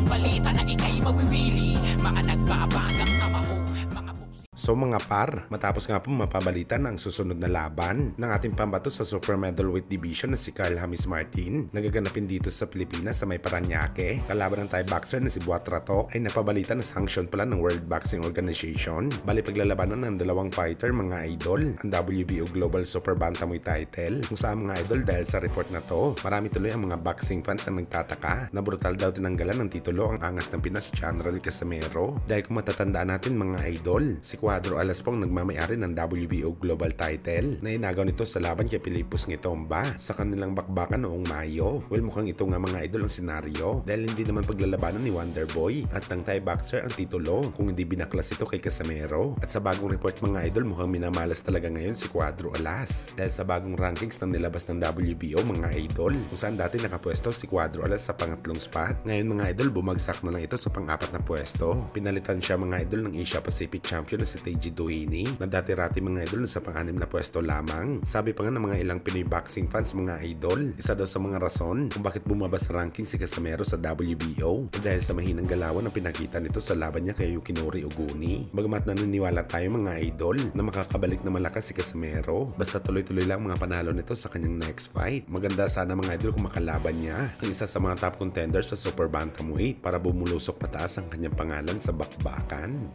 balita na ikay mawiwili. Mga nagbabagang kamao, mga So mga par, matapos nga po mapabalitan ang susunod na laban ng ating pambato sa Super Middleweight Division na si Carl Hamis Martin, nagaganapin dito sa Pilipinas sa may Paranaque. Kalaban ng Thai boxer na si Buat Ratok ay napabalitan na sanction pala ng World Boxing Organization. Bali paglalabanan ng dalawang fighter mga idol, ang WBO Global Super Bantamweight title. Kung saan mga idol dahil sa report na to, marami tuloy ang mga boxing fans na nagtataka na brutal daw tinanggalan ng titulo ang angas ng Pinas General Casimero. Dahil kung matatandaan natin mga idol, si Cuadro Alas po ang nagmamayari ng WBO Global title na inagaw nito sa laban kay Pilipos Ngitomba sa kanilang bakbakan noong Mayo. Well, mukhang ito nga mga idol ang senaryo dahil hindi naman paglalabanan ni Wonderboy at ng Thai boxer ang titulo kung hindi binaklas ito kay Casimero. At sa bagong report mga idol, mukhang minamalas talaga ngayon si Cuadro Alas dahil sa bagong rankings na nilabas ng WBO mga idol, kung saan dati nakapwesto si Cuadro Alas sa pangatlong spot. Ngayon mga idol, bumagsak na lang ito sa pang-apat na pwesto. Pinalitan siya mga idol ng Asia Pacific Champion na si Teji Duini na dati-rati mga idol sa pang-anim na pwesto lamang. Sabi pa nga ng mga ilang Pinoy boxing fans mga idol, isa daw sa mga rason kung bakit bumaba sa ranking si Casimero sa WBO dahil sa mahinang galawan na pinakita nito sa laban niya kay Yukinori Oguni. Bagamat naniniwala tayo mga idol na makakabalik na malakas si Casimero, basta tuloy-tuloy lang mga panalo nito sa kanyang next fight. Maganda sana mga idol kung makalaban niya ang isa sa mga top contenders sa Super Bantamweight para bumulusok pataas ang kanyang pangalan sa bakbakan.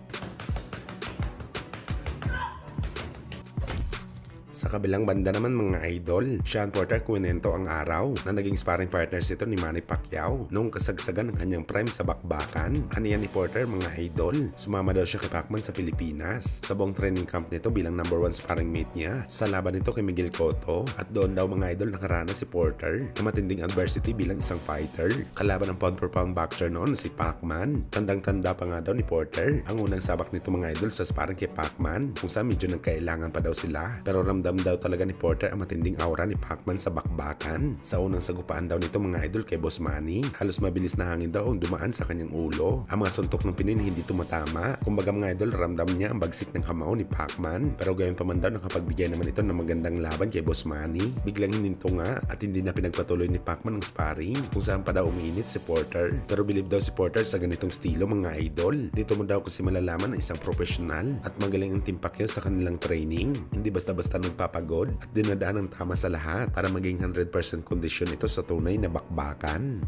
Sa kabilang banda naman mga idol, Sean Porter kwento ang araw na naging sparring partners ito ni Manny Pacquiao noong kasagsagan ng kanyang prime sa bakbakan. Aniya ni Porter mga idol, sumama daw siya kay Pacman sa Pilipinas sa buong training camp nito bilang number 1 sparring mate niya sa laban nito kay Miguel Cotto, at doon daw mga idol nakaranas si Porter na matinding adversity bilang isang fighter. Kalaban ng pound for pound boxer noon si Pacman. Tandang-tanda pa nga daw ni Porter ang unang sabak nito mga idol sa sparring kay Pacman, kung saan medyo nagkailangan pa daw sila, pero ramdam daw talaga ni Porter ang matinding aura ni Pacman sa bakbakan. Sa unang sagupaan daw nito mga idol kay Boss Manny, halos mabilis na hangin daw ang dumaan sa kanyang ulo. Ang mga suntok ng Pinoy hindi tumatama. Kumbaga mga idol, ramdam niya ang bagsik ng kamao ni Pacman, pero gayon pa man daw nakapagbigay naman ito ng magandang laban kay Boss Manny. Biglang hininto nga at hindi na pinagpatuloy ni Pacman ang sparring, kung saan pa daw umiinit si Porter. Pero believe daw si Porter sa ganitong stilo mga idol. Dito mo daw kasi malalaman na isang professional at magaling ang Team Pacquiao sa kanilang training. Hindi basta-basta nagpapagod at dinadaan ng tama sa lahat para maging 100% kondisyon ito sa tunay na bakbakan.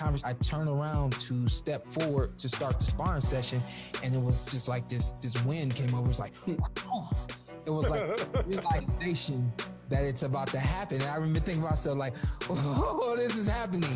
I turned around to step forward to start the sparring session, and it was just like this wind came over. It was like, it was like realization that it's about to happen. And I remember thinking to myself like, oh, this is happening.